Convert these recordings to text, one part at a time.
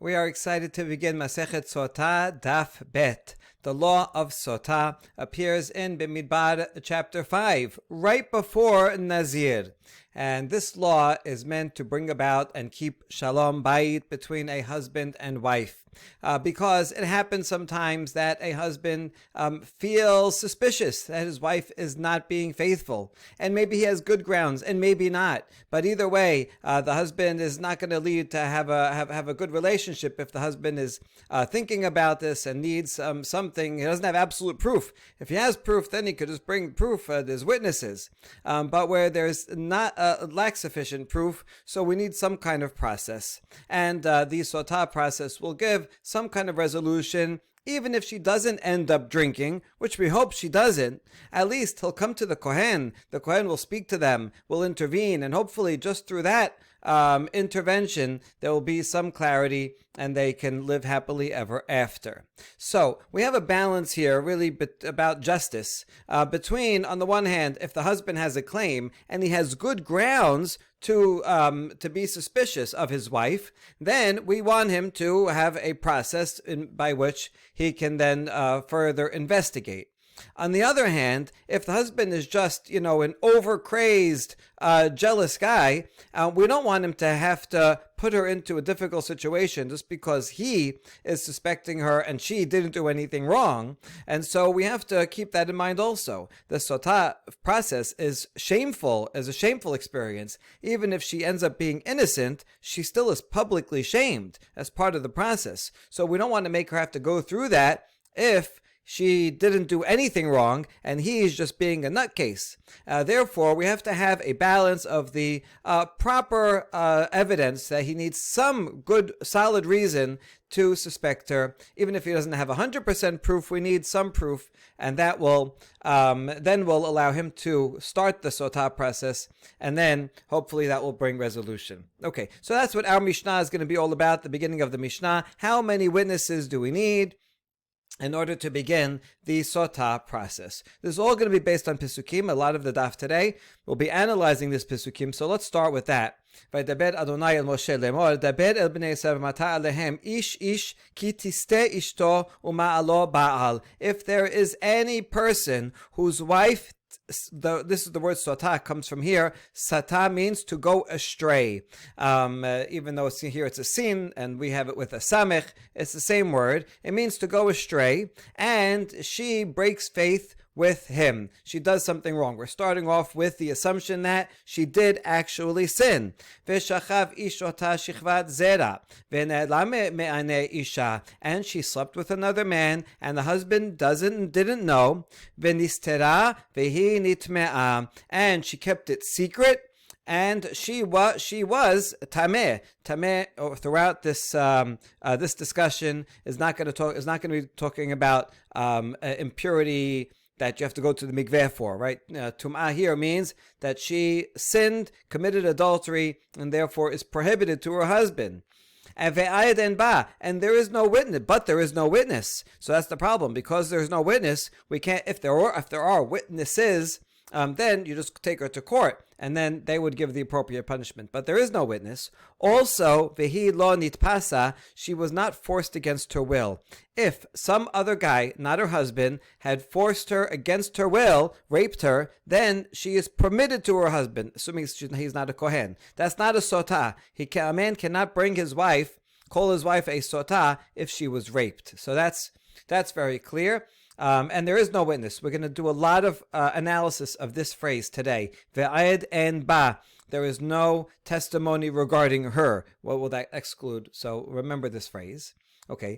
We are excited to begin Masechet Sotah Daf Bet. The law of Sotah appears in Bimidbar chapter 5, right before Nazir. And this law is meant to bring about and keep shalom bayit between a husband and wife. Because it happens sometimes that a husband feels suspicious that his wife is not being faithful. And maybe he has good grounds, and maybe not. But either way, the husband is not going to lead to have a good relationship if the husband is thinking about this and needs something. He doesn't have absolute proof. If he has proof, then he could just bring proof. There's witnesses. But where there's not lack sufficient proof, so we need some kind of process. And the Sotah process will give some kind of resolution. Even if she doesn't end up drinking, which we hope she doesn't, at least he'll come to the Kohen. The Kohen will speak to them, will intervene, and hopefully just through that intervention, there will be some clarity and they can live happily ever after. So we have a balance here really about justice between, on the one hand, if the husband has a claim and he has good grounds to be suspicious of his wife, then we want him to have a process by which he can then further investigate. On the other hand, if the husband is just, an overcrazed, jealous guy, we don't want him to have to put her into a difficult situation just because he is suspecting her and she didn't do anything wrong. And so we have to keep that in mind also. The Sotah process is a shameful experience. Even if she ends up being innocent, she still is publicly shamed as part of the process. So we don't want to make her have to go through that if she didn't do anything wrong and he's just being a nutcase. Therefore, we have to have a balance of the proper evidence that he needs some good, solid reason to suspect her. Even if he doesn't have 100% proof, we need some proof, and that will allow him to start the Sotah process, and then hopefully that will bring resolution. Okay, so that's what our Mishnah is going to be all about, the beginning of the Mishnah. How many witnesses do we need in order to begin the Sotah process? This is all going to be based on Pesukim. A lot of the daf today will be analyzing this Pesukim, so let's start with that. Vaydaber Adonai el Moshe lemor, daber el bnei Yisrael v'mata alehem ish ish ki tiste ishto uma'alo ba'al. If there is any person whose wife, this is the word Sotah, comes from here. Satah means to go astray. Even though here it's a sin and we have it with a samech, it's the same word. It means to go astray, and she breaks faith with him. She does something wrong. We're starting off with the assumption that she did actually sin. And she slept with another man, and the husband didn't know. And she kept it secret. And she was tameh. Tameh throughout this discussion is not going to be talking about impurity that you have to go to the mikveh for, right? Tum'ah here means that she sinned, committed adultery, and therefore is prohibited to her husband. And there is no witness, but there is no witness. So that's the problem. Because there's no witness, we can't. If there are witnesses, then you just take her to court, and then they would give the appropriate punishment. But there is no witness. Also, vehi lo nitpasa, she was not forced against her will. If some other guy, not her husband, had forced her against her will, raped her, then she is permitted to her husband, assuming he's not a Kohen. That's not a Sotah. A man cannot call his wife a Sotah if she was raped. So that's very clear. And there is no witness. We're going to do a lot of analysis of this phrase today. Ve'ayed en ba. There is no testimony regarding her. What will that exclude? So remember this phrase. Okay.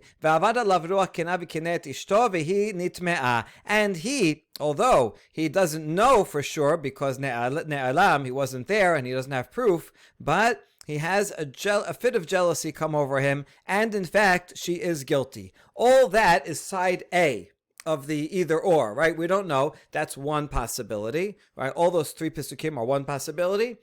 And he, although he doesn't know for sure because ne'alam, he wasn't there and he doesn't have proof, but he has a fit of jealousy come over him, and in fact, she is guilty. All that is side A of the either or, right? We don't know. That's one possibility, right? All those three Pesukim are one possibility.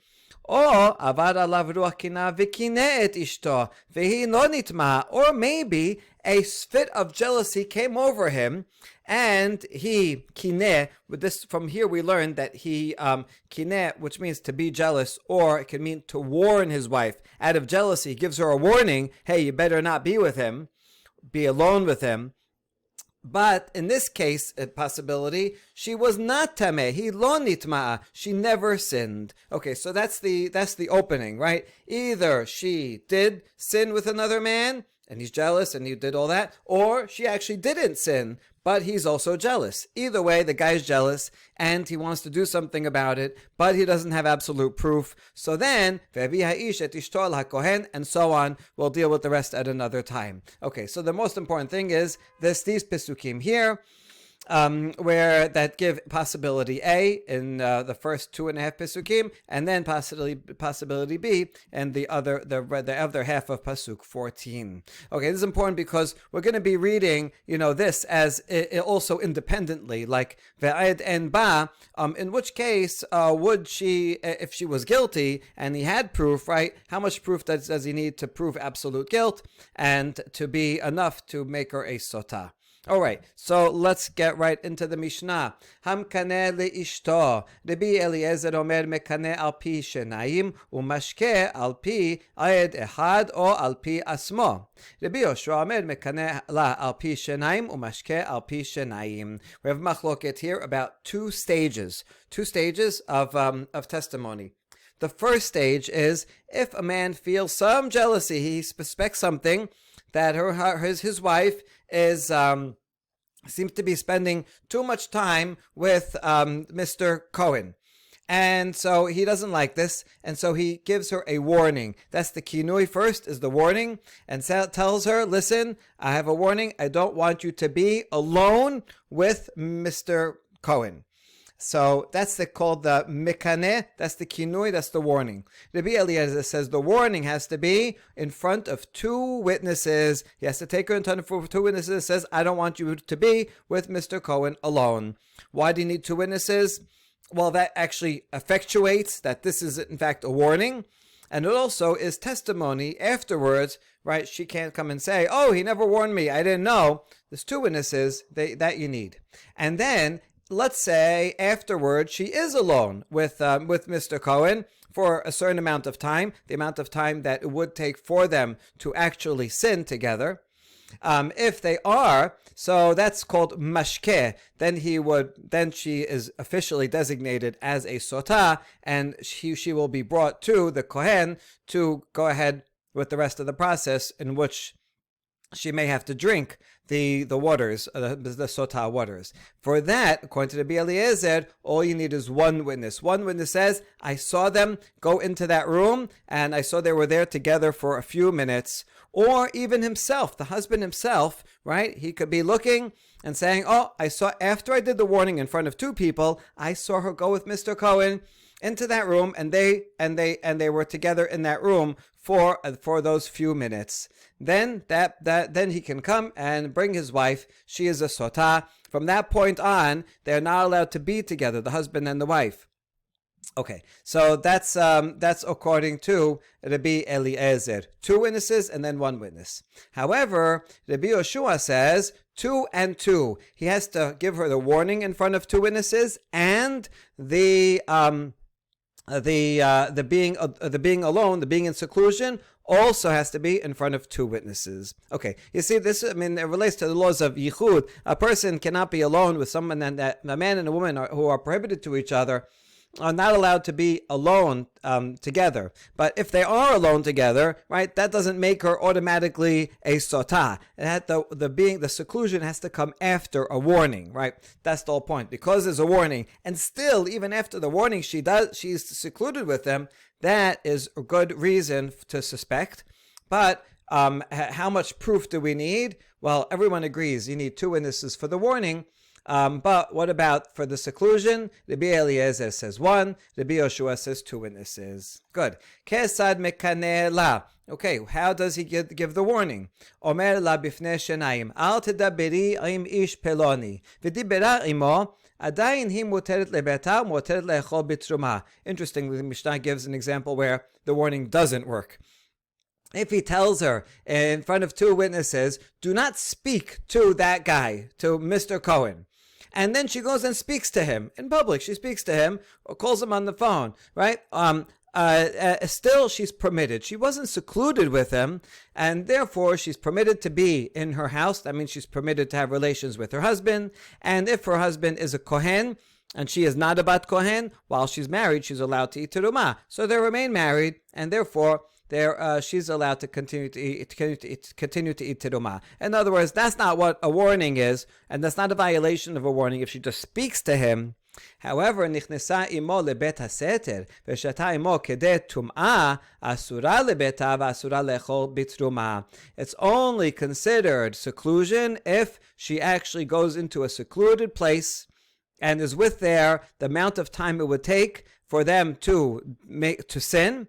Or avad alav ruach kina v'kine'et ishto vehi lo nitma. Or maybe a fit of jealousy came over him, and he kineh. With this, from here we learn that he kineh, which means to be jealous, or it can mean to warn his wife. Out of jealousy, he gives her a warning. Hey, you better not be with him. Be alone with him. But in this case, a possibility, she was not tameh. He lo nitma'a. She never sinned. Okay, so that's the opening, right? Either she did sin with another man, and he's jealous, and he did all that, or she actually didn't sin, but he's also jealous. Either way, the guy's jealous, and he wants to do something about it, but he doesn't have absolute proof. So then, and so on. We'll deal with the rest at another time. Okay, so the most important thing is these Pesukim here, where that give possibility A in the first 2.5 Pesukim, and then possibility B and the other half of Pasuk 14. Okay, this is important because we're going to be reading, this as also independently, like Ve'ed en ba, in which case would she, if she was guilty and he had proof, right? How much proof does he need to prove absolute guilt and to be enough to make her a Sotah? All right, so let's get right into the Mishnah. Hamkaneh leishto. Rabbi Eliezer omer mekaneh al pi shenayim umashke al pi ayed ehad o al pi asmo. Rabbi Yoshua omer mekaneh la al pi shenayim umashke al pi shenayim. We have machloket here about two stages of testimony. The first stage is if a man feels some jealousy, he suspects something that his wife is seems to be spending too much time with Mr. Cohen. And so he doesn't like this, and so he gives her a warning. That's the kinui first, is the warning, and tells her, listen, I have a warning. I don't want you to be alone with Mr. Cohen. So that's called the mekaneh, that's the kinui, that's the warning. Rabbi Eliezer says the warning has to be in front of two witnesses. He has to take her in front of two witnesses. Says, I don't want you to be with Mr. Cohen alone. Why do you need two witnesses? Well, that actually effectuates that this is in fact a warning. And it also is testimony afterwards, right? She can't come and say, oh, he never warned me, I didn't know. There's two witnesses that you need. And then let's say afterwards she is alone with Mr. Cohen for a certain amount of time, the amount of time that it would take for them to actually sin together. If they are, so that's called mashkeh. Then she is officially designated as a sotah, and she will be brought to the Kohen to go ahead with the rest of the process, in which she may have to drink the waters, the Sotah waters. For that, according to the Rabbi Eliezer, all you need is one witness. One witness says, I saw them go into that room, and I saw they were there together for a few minutes. Or even himself, the husband himself, right? He could be looking and saying, oh, I saw, after I did the warning in front of two people, I saw her go with Mr. Cohen into that room, and they were together in that room for those few minutes. Then then he can come and bring his wife. She is a sotah. From that point on, they're not allowed to be together, the husband and the wife. Okay, so that's according to Rabbi Eliezer. Two witnesses and then one witness. However, Rabbi Yoshua says 2 and 2. He has to give her the warning in front of two witnesses and the being alone, the being in seclusion, also has to be in front of two witnesses. Okay, you see this, it relates to the laws of yichud. A person cannot be alone with someone, that a man and a woman who are prohibited to each other are not allowed to be alone together. But if they are alone together, right, that doesn't make her automatically a sotah. The seclusion has to come after a warning, right? That's the whole point. Because there's a warning, and still, even after the warning, she's secluded with them, that is a good reason to suspect. But how much proof do we need? Well, everyone agrees you need two witnesses for the warning. But what about for the seclusion? Rabbi Eliezer says 1. Rabbi Yoshua says 2 witnesses. Good. Kesad mekaneh la. Okay, how does he give the warning? Omer la bifnei shenayim. Al tedaberi im ish peloni. V'dibera imo. Adayin hi muteret lebeta, muteret le'echol bitruma. Interestingly, the Mishnah gives an example where the warning doesn't work. if he tells her in front of two witnesses, do not speak to that guy, to Mr. Cohen. And then she goes and speaks to him in public. She speaks to him or calls him on the phone, right? Still, she's permitted. She wasn't secluded with him, and therefore she's permitted to be in her house. That means she's permitted to have relations with her husband. And if her husband is a Kohen, and she is not a Bat Kohen, while she's married, she's allowed to eat terumah. So they remain married, and therefore she's allowed to continue to eat terumah. In other words, that's not what a warning is, and that's not a violation of a warning if she just speaks to him. However, נכנסה עמו לבית הסתר ושתה עמו כדי טומאה, אסורה לביתה ואסורה לאכול בתרומה. It's only considered seclusion if she actually goes into a secluded place and is with there the amount of time it would take for them to sin.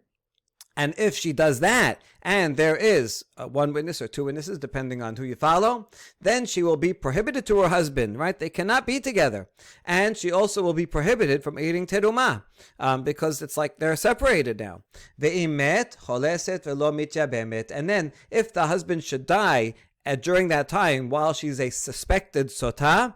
And if she does that, and there is one witness or two witnesses, depending on who you follow, then she will be prohibited to her husband, right? They cannot be together. And she also will be prohibited from eating terumah, because it's like they're separated now. Ve'imet choleset velo mityabemet. And then if the husband should die during that time, while she's a suspected sotah,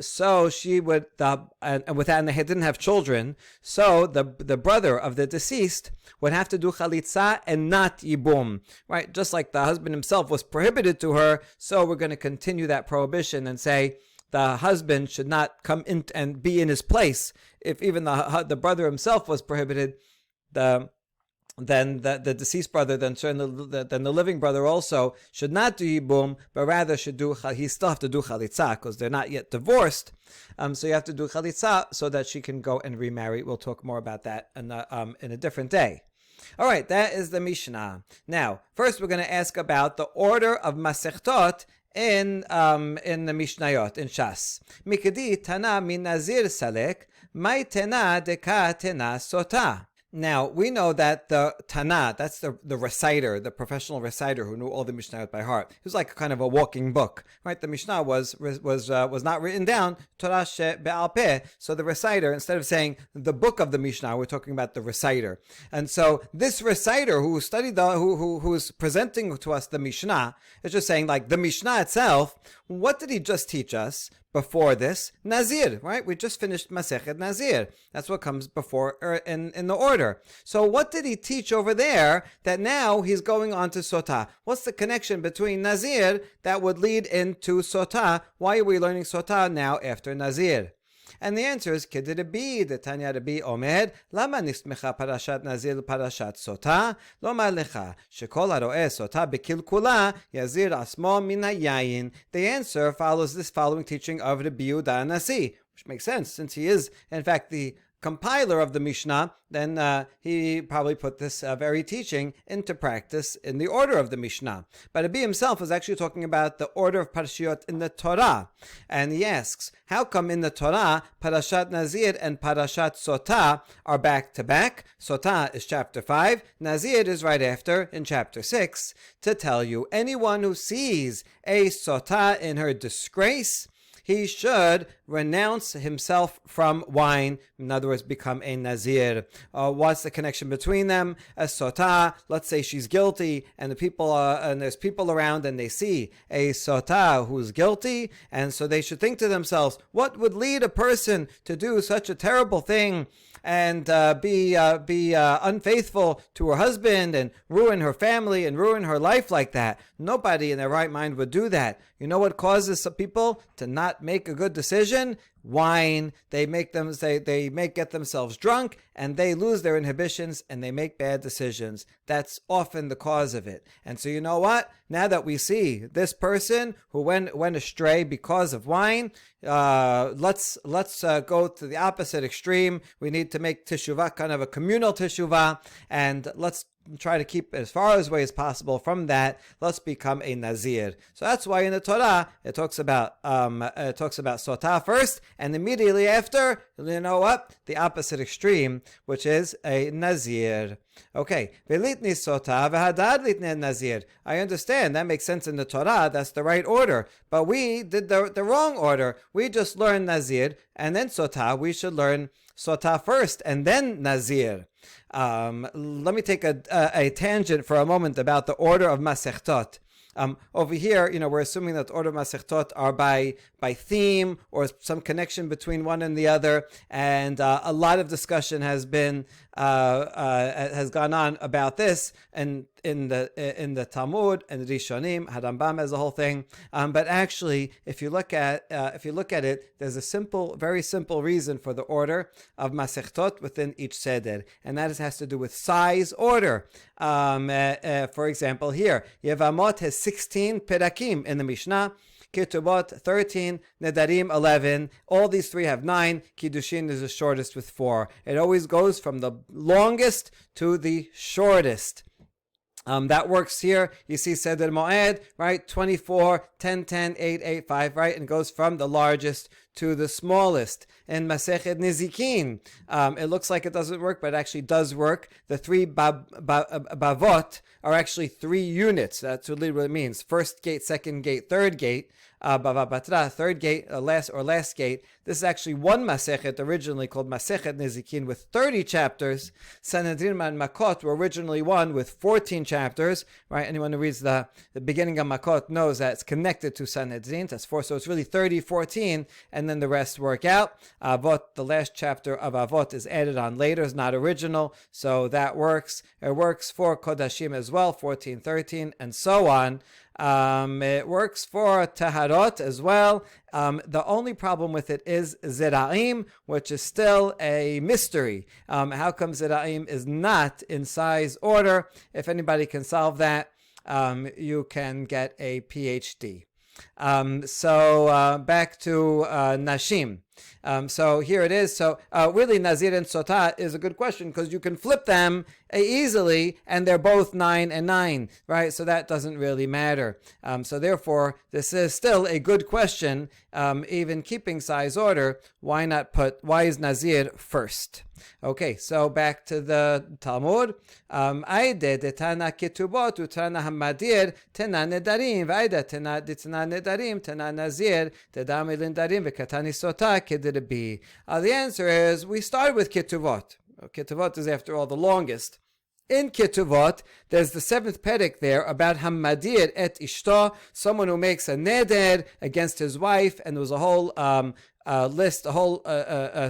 so she would, and they didn't have children, so the brother of the deceased would have to do chalitza and not yibum, right? Just like the husband himself was prohibited to her, so we're going to continue that prohibition and say the husband should not come in and be in his place. If even the brother himself was prohibited, then the deceased brother, then the living brother also should not do yibum, but rather he still have to do chalitza because they're not yet divorced. So you have to do chalitza so that she can go and remarry. We'll talk more about that in a different day. All right, that is the Mishnah. Now, first we're going to ask about the order of Masechtot in the Mishnayot, in Shas. Mikedi Tana min Nazir Salek, Mai Tena Deka Tena Sotah. Now, we know that the Tana, that's the reciter, the professional reciter who knew all the Mishnayot by heart. He was like kind of a walking book, right? The Mishnah was not written down, Torah she'be'al peh. So the reciter, instead of saying the book of the Mishnah, we're talking about the reciter. And so this reciter who studied who is presenting to us the Mishnah is just saying, like, the Mishnah itself, what did he just teach us? Before this, Nazir, right? We just finished Masechet Nazir. That's what comes before in the order. So what did he teach over there that now he's going on to Sotah? What's the connection between Nazir that would lead into Sotah? Why are we learning Sotah now after Nazir? And the answer is, Kedi Rabbi, the Tanya Rabbi Omer, Lama nismecha parashat Nazir parashat Sotah, Lomar lecha, shekol haro'eh Sotah bekilkula, yazir asmo min hayayin. The answer follows this following teaching of Rabbi Yehuda HaNasi, which makes sense, since he is, in fact, the compiler of the Mishnah, then he probably put this very teaching into practice in the order of the Mishnah. But Rabbi himself is actually talking about the order of Parashiot in the Torah. And he asks, how come in the Torah, Parashat Nazir and Parashat Sotah are back to back? Sotah is chapter 5, Nazir is right after in chapter 6, to tell you, anyone who sees a Sotah in her disgrace, he should renounce himself from wine, in other words, become a Nazir. What's the connection between them? A Sotah, let's say she's guilty, and there's people around, and they see a Sotah who's guilty, and so they should think to themselves, what would lead a person to do such a terrible thing and be unfaithful to her husband and ruin her family and ruin her life like that? Nobody in their right mind would do that. You know what causes some people to not make a good decision? Wine. They get themselves drunk, and they lose their inhibitions, and they make bad decisions. That's often the cause of it. And so you know what? Now that we see this person who went astray because of wine, let's go to the opposite extreme. We need to make teshuvah kind of a communal teshuvah, and let's try to keep as far away as possible from that. Let's become a Nazir. So that's why in the Torah it talks about Sotah first, and immediately after, you know what? The opposite extreme, which is a Nazir. Okay, velitni sotah v'hadad litni nazir. I understand, that makes sense in the Torah, that's the right order. But we did the wrong order. We just learned nazir and then sotah. We should learn sotah first and then nazir. Let me take a tangent for a moment about the order of Masechtot. Over here, we're assuming that the order of Masechtot are by theme or some connection between one and the other, and a lot of discussion has gone on about this, and in the Talmud and the Rishonim, Harambam as a whole thing. But actually, if you look at it, there's a very simple reason for the order of Masechtot within each seder, and that has to do with size order. For example, here Yevamot has 16 perakim in the Mishnah. Ketubot 13, Nedarim 11. All these three have 9. Kiddushin is the shortest with 4. It always goes from the longest to the shortest. That works here. You see Seder Moed, right? 24, 10, 10, 8, 8, 5, right? And goes from the largest to the smallest. In Masechet Nizikin, it looks like it doesn't work, but it actually does work. The 3 bavot are actually 3 units. That's what it means. First gate, second gate, third gate. Bava Batra, third gate, last gate. This is actually one Masechet, originally called Masechet Nizikin, with 30 chapters. Sanhedrin and Makot were originally one with 14 chapters. Right? Anyone who reads the beginning of Makot knows that it's connected to Sanhedrin. That's 4, so it's really 30, 14, and then the rest work out. Avot, the last chapter of Avot, is added on later, is not original, so that works. It works for Kodashim as well, 14, 13, and so on. It works for Taharot as well. The only problem with it is Zera'im, which is still a mystery. How come Zera'im is not in size order? If anybody can solve that, you can get a PhD. So back to Nashim. So here it is. So really, Nazir and Sotah is a good question because you can flip them easily, and they're both 9 and 9, right? So that doesn't really matter. So therefore, this is still a good question, even keeping size order. Why is Nazir first? Okay, so back to the Talmud. Aide detana ketubot utana hamadir tena nedarim v'aida tena nedarim tena nazir tedam elindarim v'katani sotah kedirabi. The answer is we start with ketuvot. Ketuvot is, after all, the longest. In Ketuvot, there's the 7th perek there about Hamadir et Ishto, someone who makes a neder against his wife, and there was a whole list, a whole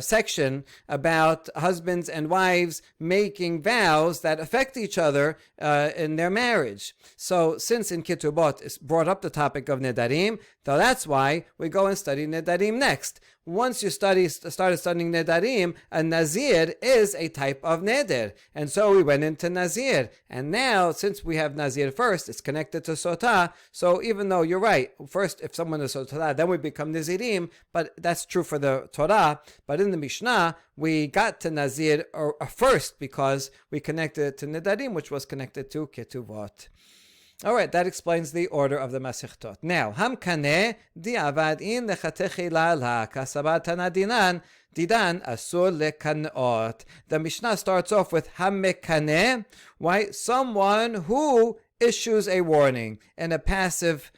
section about husbands and wives making vows that affect each other in their marriage. So since in Ketubot it's brought up the topic of Nedarim, so that's why we go and study Nedarim next. Once you started studying Nedarim, a Nazir is a type of Neder. And so we went into Nazir. And now, since we have Nazir first, it's connected to Sotah. So even though you're right, first, if someone is Sotah, then we become Nazirim. But that's true for the Torah. But in the Mishnah, we got to Nazir first because we connected it to Nedarim, which was connected to Ketuvot. All right, that explains the order of the Masechtot. Now, Hamkaneh di'avad in lechatechila la kasabat tanadinan didan asur lekanot. The Mishnah starts off with Hammekaneh, right? Someone who issues a warning in a passive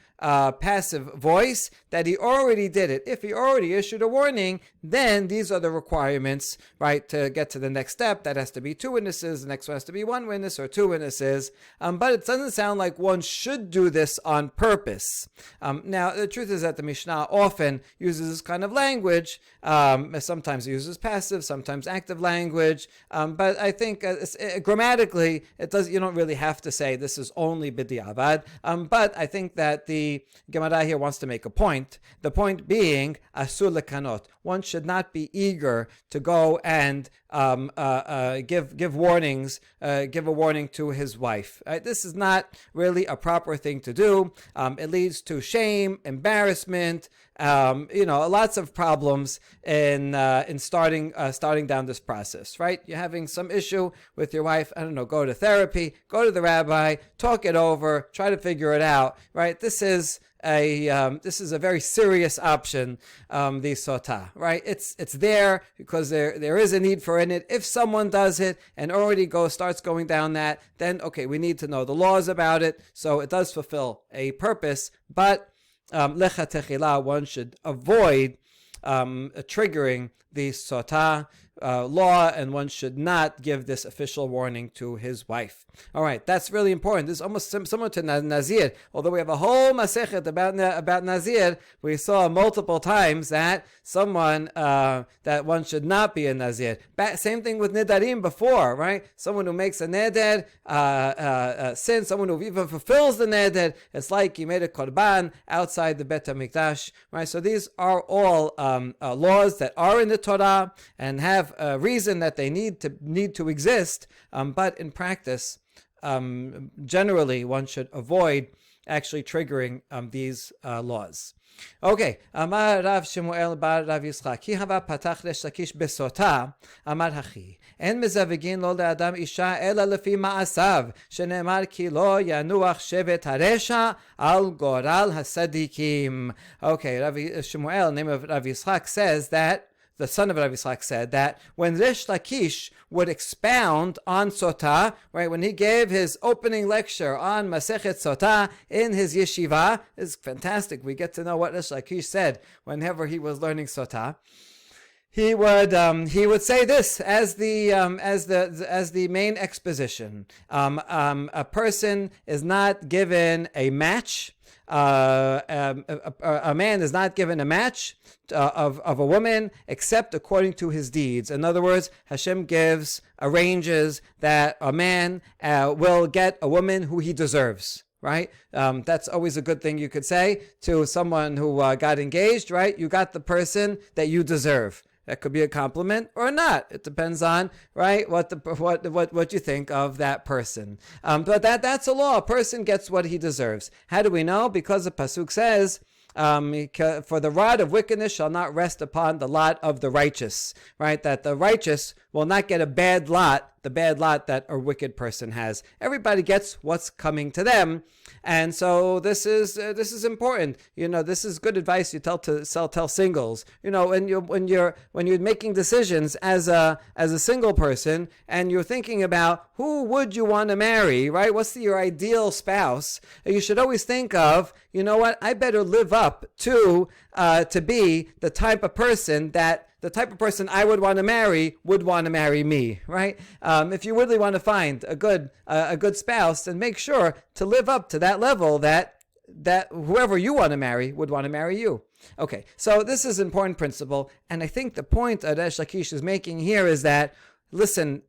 voice that he already did it. If he already issued a warning, then these are the requirements, right, to get to the next step. That has to be 2 witnesses. The next one has to be 1 witness or 2 witnesses. But it doesn't sound like one should do this on purpose. Now, the truth is that the Mishnah often uses this kind of language. Sometimes it uses passive, sometimes active language. But I think grammatically, you don't really have to say this is only b'di'avad. But I think that the Gemara here wants to make a point. The point being, asur lekanot. One should not be eager to go and give warnings, give a warning to his wife. Right? This is not really a proper thing to do. It leads to shame, embarrassment, lots of problems in starting down this process. Right? You're having some issue with your wife. I don't know. Go to therapy. Go to the rabbi. Talk it over. Try to figure it out. Right? This is this is a very serious option, the Sotah, right? It's there because there is a need for it. If someone does it and already starts going down that, then okay, we need to know the laws about it, so it does fulfill a purpose. But lechatechila, one should avoid triggering the Sotah law, and one should not give this official warning to his wife. All right, that's really important. This is almost similar to Nazir. Although we have a whole masechet about Nazir, we saw multiple times that someone that one should not be a Nazir. Same thing with Nidarim before, right? Someone who makes a neder sin, someone who even fulfills the neder, it's like he made a korban outside the Bet HaMikdash, right? So these are all laws that are in the Torah and have a reason that they need to exist, but in practice, generally one should avoid actually triggering these laws. Okay, Amar Rav Shemuel bar Rav Yitzchak, ki hava patach resh Lakish besotah, Amar hachi, en mezavigin lo le'adam isha ela lefi ma'asav, shene'emar ki lo yanuach shevet haresha al goral hasadikim. Okay, Rav Shemuel, name of Rav Yitzchak, says that the son of Rav Yitzchak said that when Resh Lakish would expound on Sotah, right, when he gave his opening lecture on Masechet Sotah in his yeshiva, it's fantastic. We get to know what Resh Lakish said whenever he was learning Sotah. He would say this as the main exposition. A person is not given a match. A man is not given a match of a woman except according to his deeds. In other words, Hashem arranges that a man will get a woman who he deserves. Right? That's always a good thing you could say to someone who got engaged, right? You got the person that you deserve. That could be a compliment or not. It depends on, right, what you think of that person. But that's a law. A person gets what he deserves. How do we know? Because the pasuk says, for the rod of wickedness shall not rest upon the lot of the righteous, right? That the righteous will not get a bad lot, the bad lot that a wicked person has. Everybody gets what's coming to them. And so this is important. This is good advice you tell singles. When you're making decisions as a single person and you're thinking about who would you want to marry, right? What's your ideal spouse? You should always think of, I better live up to be the type of person I would want to marry would want to marry me, right? If you really want to find a good spouse, then make sure to live up to that level that whoever you want to marry would want to marry you. Okay, so this is an important principle, and I think the point that Resh Lakish is making here is that listen,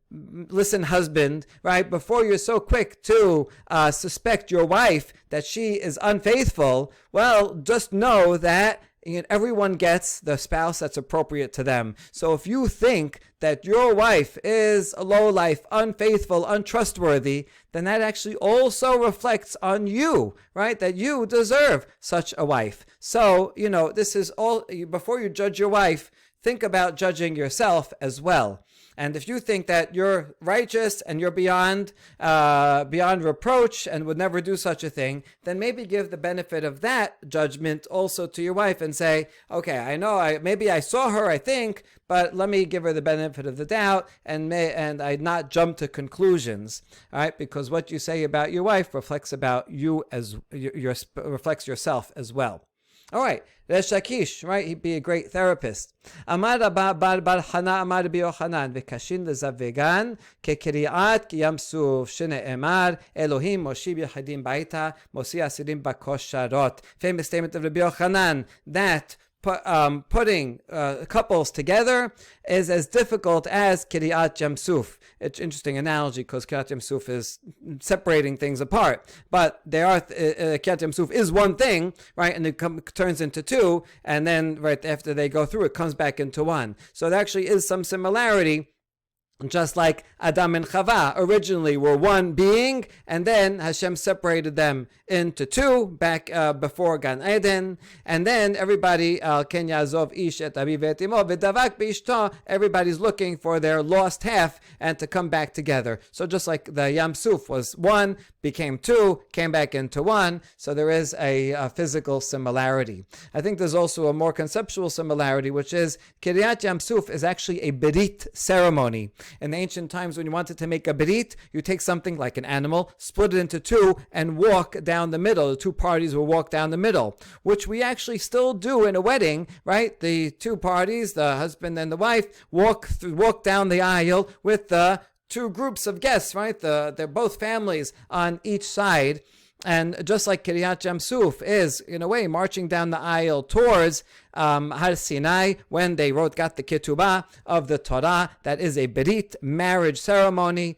husband, right? Before you're so quick to suspect your wife that she is unfaithful, well, just know that everyone gets the spouse that's appropriate to them. So if you think that your wife is a lowlife, unfaithful, untrustworthy, then that actually also reflects on you, right? That you deserve such a wife. So, this is all, before you judge your wife, think about judging yourself as well. And if you think that you're righteous and you're beyond reproach and would never do such a thing, then maybe give the benefit of that judgment also to your wife and say, okay, I know maybe I saw her, I think, but let me give her the benefit of the doubt and I not jump to conclusions, all right? Because what you say about your wife reflects about you reflects yourself as well. All right, Resh Lakish, right? He'd be a great therapist. Amar Rabba bar Hana Amar Rabbi Yochanan v'kashin lezavegan kekriat ki yam suf shene'emar Elohim moshi b'yachadim baita mosi asirim bakosharot. Famous statement of Rabbi Yochanan that putting couples together is as difficult as Kiryat Yamsuf. It's an interesting analogy because Kiryat Yamsuf is separating things apart. But Kiryat Yamsuf is one thing, right? And it turns into two. And then right after they go through, it comes back into one. So there actually is some similarity Just like Adam and Chava originally were one being, and then Hashem separated them into two back before Gan Eden, and then everybody Ken Yazov Ish et Aviv et Imo v'davak b'ishto, everybody's looking for their lost half and to come back together. So just like the Yam Suf was one, became two, came back into one, so there is a physical similarity. I think there's also a more conceptual similarity, which is Kiryat Yam Suf is actually a berit ceremony. In the ancient times, when you wanted to make a berit, you take something like an animal, split it into two, and walk down the middle. The two parties will walk down the middle, which we actually still do in a wedding, right? The two parties, the husband and the wife, walk down the aisle with the two groups of guests, right? They're both families on each side. And just like Kiryat Yam Suf is, in a way, marching down the aisle towards Har Sinai, when they got the ketubah of the Torah, that is a berit, marriage ceremony.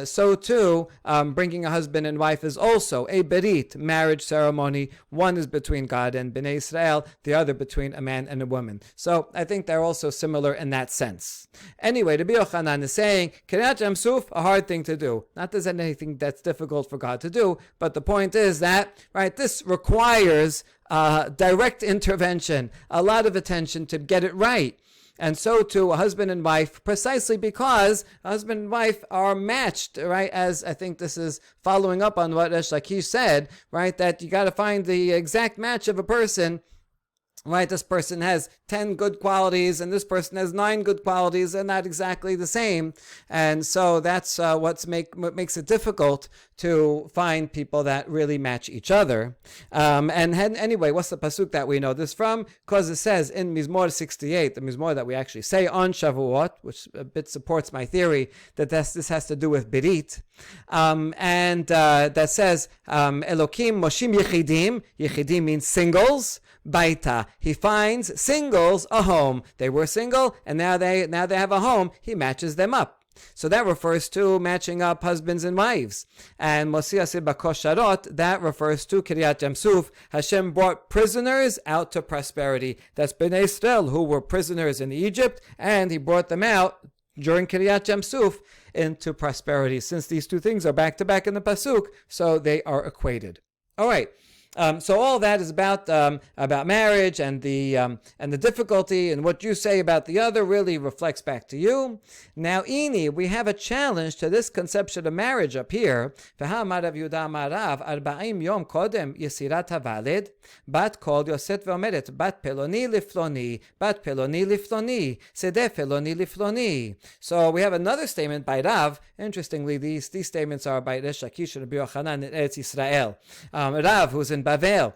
So too, bringing a husband and wife is also a berit, marriage ceremony. One is between God and Bnei Israel, the other between a man and a woman. So I think they're also similar in that sense. Anyway, Rabbi Yochanan is saying, Kiryat Yam Suf, a hard thing to do. Not that there's anything that's difficult for God to do, but the point is that, right, this requires direct intervention, a lot of attention to get it right. And so too, a husband and wife, precisely because husband and wife are matched, right? As I think this is following up on what Resh Lakish said, right? That you got to find the exact match of a person. Right, this person has 10 good qualities and this person has 9 good qualities. They're not exactly the same. And so that's what makes it difficult to find people that really match each other. And anyway, what's the pasuk that we know this from? Because it says in Mizmor 68, the Mizmor that we actually say on Shavuot, which a bit supports my theory that this has to do with Berit. That says, Elokim Moshim Yechidim. Yechidim means singles. Baita. He finds singles a home. They were single and now they have a home. He matches them up. So that refers to matching up husbands and wives. And Mosiah Bakosharot, that refers to Kiryat Yam Suf. Hashem brought prisoners out to prosperity. That's Bnei Israel, who were prisoners in Egypt, and he brought them out during Kiryat Yam Suf into prosperity. Since these two things are back to back in the pasuk, so they are equated. All right. So all that is about marriage and the difficulty, and what you say about the other really reflects back to you. Now, Ini, we have a challenge to this conception of marriage up here. V'ha'amarav Yudah Marav 40 yom kodem yesirat havaled bat kol yoset ve'omeret bat peloni lifloni bat peloni lifloni sedeh peloni lifloni. So we have another statement by Rav. Interestingly, these statements are by Resh Lakish and Rabbi Yochanan in Eretz Yisrael. Rav, who's in Bavel,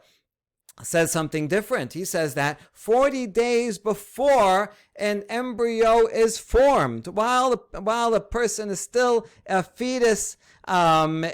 says something different. He says that 40 days before an embryo is formed, while a person is still a fetus in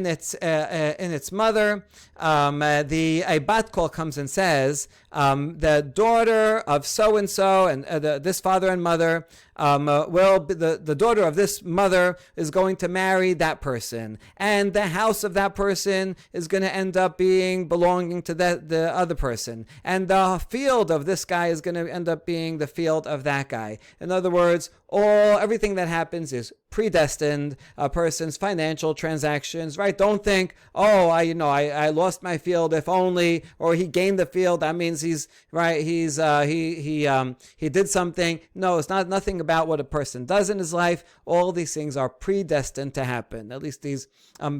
its mother, a bat kol comes and says, the daughter of so and so and this father and mother the daughter of this mother is going to marry that person, and the house of that person is going to end up belonging to the other person, and the field of this guy is going to end up being the field of that guy. In other words, everything that happens is predestined. A person's financial transactions, right? Don't think, I lost my field, if only, or he gained the field, that means he did something. No, it's nothing about what a person does in his life. All these things are predestined to happen. At least these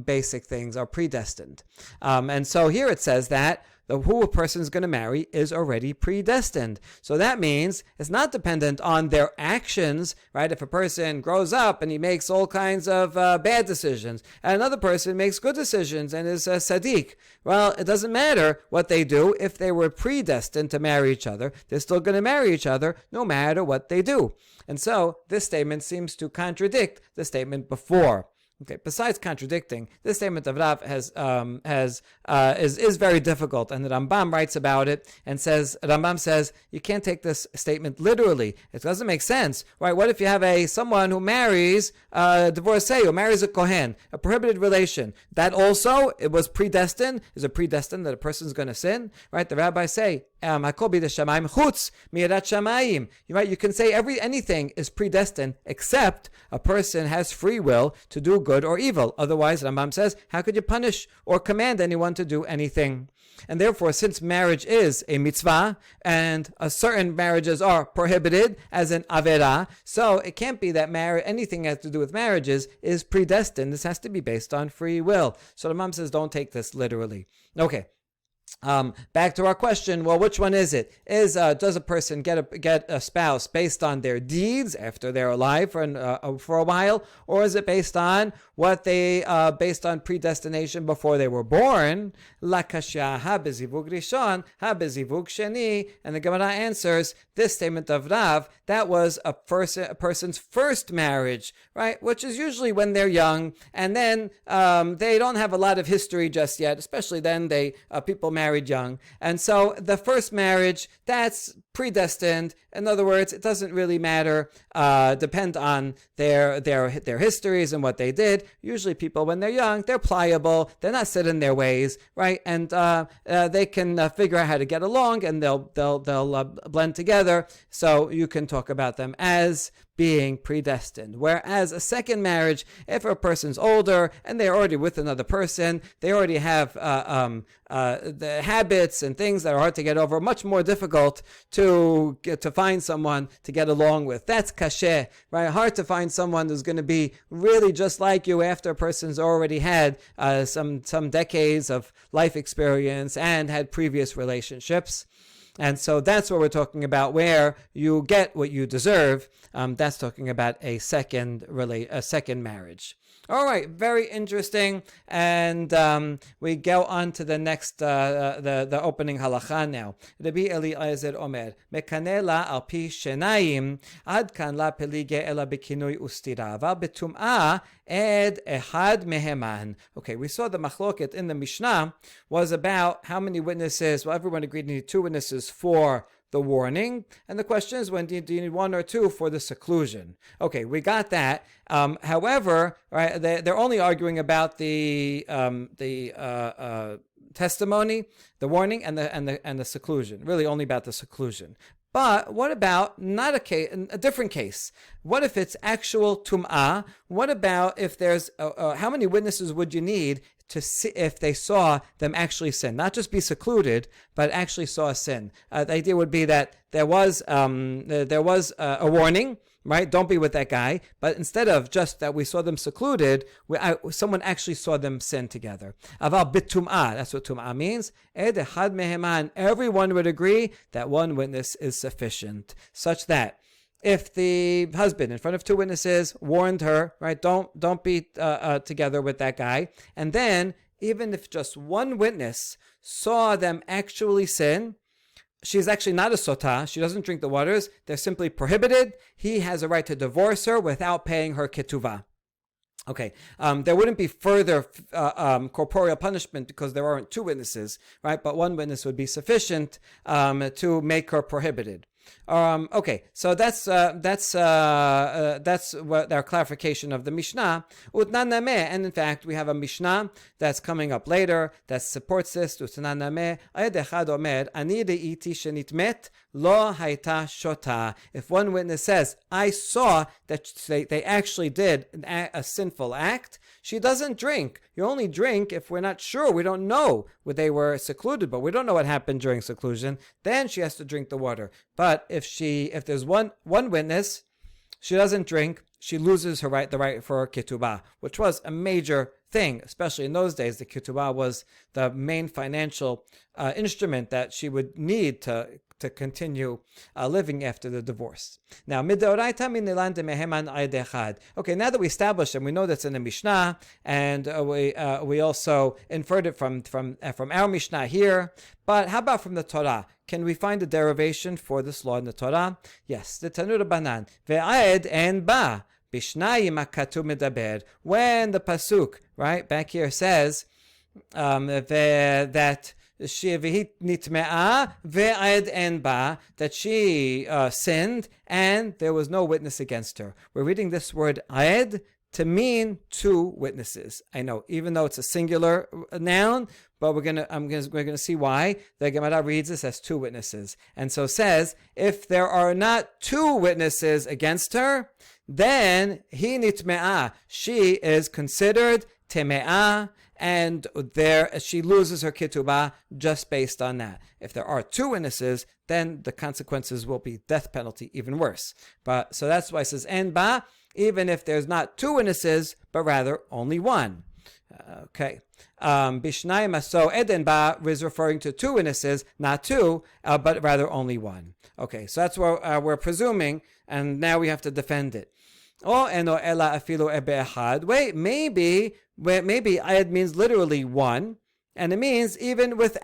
basic things are predestined. And so here it says that who a person is going to marry is already predestined. So that means it's not dependent on their actions, right? If a person grows up and he makes all kinds of bad decisions, and another person makes good decisions and is a Sadiq, well, it doesn't matter what they do. If they were predestined to marry each other, they're still going to marry each other no matter what they do. And so this statement seems to contradict the statement before. Okay, besides contradicting, this statement of Rav is very difficult, and the Rambam writes about it and says, Rambam says you can't take this statement literally. It doesn't make sense, right? What if you have someone who marries a divorcee, who marries a kohen, a prohibited relation? That also it was predestined. Is it predestined that a person's going to sin? Right? The rabbis say, "Hakol b'yedei shamayim chutz mi'edat shamayim." Right? You can say anything is predestined except a person has free will to do good or evil. Otherwise, Rambam says, how could you punish or command anyone to do anything? And therefore, since marriage is a mitzvah and certain marriages are prohibited as an avera, so it can't be that anything that has to do with marriages is predestined. This has to be based on free will. So Rambam says, don't take this literally. Okay. Back to our question. Well, which one is it? Does a person get a spouse based on their deeds after they're alive for a while, or is it based on what they based on predestination before they were born? La kashya ha bezivug rishon ha bezivug sheni, and the Gemara answers this statement of Rav, that was a person's first marriage, right? Which is usually when they're young, and then they don't have a lot of history just yet. Especially then, people married young, and so the first marriage, that's predestined. In other words, it doesn't really matter. Depend on their histories and what they did. Usually, people when they're young, they're pliable. They're not set in their ways, right? And they can figure out how to get along, and they'll blend together. So you can talk about them as being predestined. Whereas a second marriage, if a person's older and they're already with another person, they already have the habits and things that are hard to get over, much more difficult to find someone to get along with. That's kasheh, right? Hard to find someone who's going to be really just like you after a person's already had some decades of life experience and had previous relationships. And so that's what we're talking about, where you get what you deserve. That's talking about a second marriage. All right, very interesting. And we go on to the next, the opening halacha now. Rabbi Eliezer Omer, Mekane la al pi shenayim, ad kan la pelige ela bekinui ustira, va betum'ah ed ehad meheman. Okay, we saw the machloket in the Mishnah was about how many witnesses. Well, everyone agreed you need 2 witnesses for the warning, and the question is, when do you need 1 or 2 for the seclusion? Okay, we got that. However, right, they're only arguing about the testimony, the warning, and the seclusion. Really, only about the seclusion. But what about a different case? What if it's actual tum'ah? What about if there's how many witnesses would you need to see if they saw them actually sin, not just be secluded, but actually saw a sin? The idea would be that there was a warning, right? Don't be with that guy. But instead of just that we saw them secluded, someone actually saw them sin together. Aval bitum'ah, that's what tum'ah means. Ed echad meheman, everyone would agree that 1 witness is sufficient, such that if the husband, in front of 2 witnesses, warned her, right, don't be together with that guy, and then even if just 1 witness saw them actually sin, she's actually not a sotah. She doesn't drink the waters. They're simply prohibited. He has a right to divorce her without paying her ketuvah. Okay, there wouldn't be further corporeal punishment because there aren't 2 witnesses, right? But 1 witness would be sufficient to make her prohibited. Okay, so that's what our clarification of the Mishnah. And in fact, we have a Mishnah that's coming up later that supports this. If 1 witness says, I saw that they actually did a sinful act, she doesn't drink. You only drink if we're not sure. We don't know whether they were secluded, but we don't know what happened during seclusion. Then she has to drink the water. But if there's one witness, she doesn't drink. She loses the right for ketubah, which was a major thing, especially in those days. The ketubah was the main financial instrument that she would need to continue living after the divorce. Now, okay, now that we established and we know that's in the Mishnah, and we also inferred it from our Mishnah here, but how about from the Torah? Can we find a derivation for this law in the Torah? Yes, the Tanur Banan, ve'aed en ba. Bishnayim hakatuv medaber. When the pasuk, right, back here says that she nitme'a ve'ed en ba, that she sinned and there was no witness against her. We're reading this word ed to mean two witnesses. I know, even though it's a singular noun, but we're gonna see why the Gemara reads this as two witnesses, and so says if there are not two witnesses against her, then he nitme'a, she is considered teme'a, and there she loses her ketubah just based on that. If there are two witnesses, then the consequences will be death penalty, even worse. But so that's why it says en ba, even if there's not two witnesses, but rather only one. Okay. Bishnayim, so eden ba is referring to two witnesses, not two, but rather only one. Okay, so that's what we're presuming, and now we have to defend it. Oh, eno ela afilu ebe echad. Wait, maybe ayed means literally one, and it means even with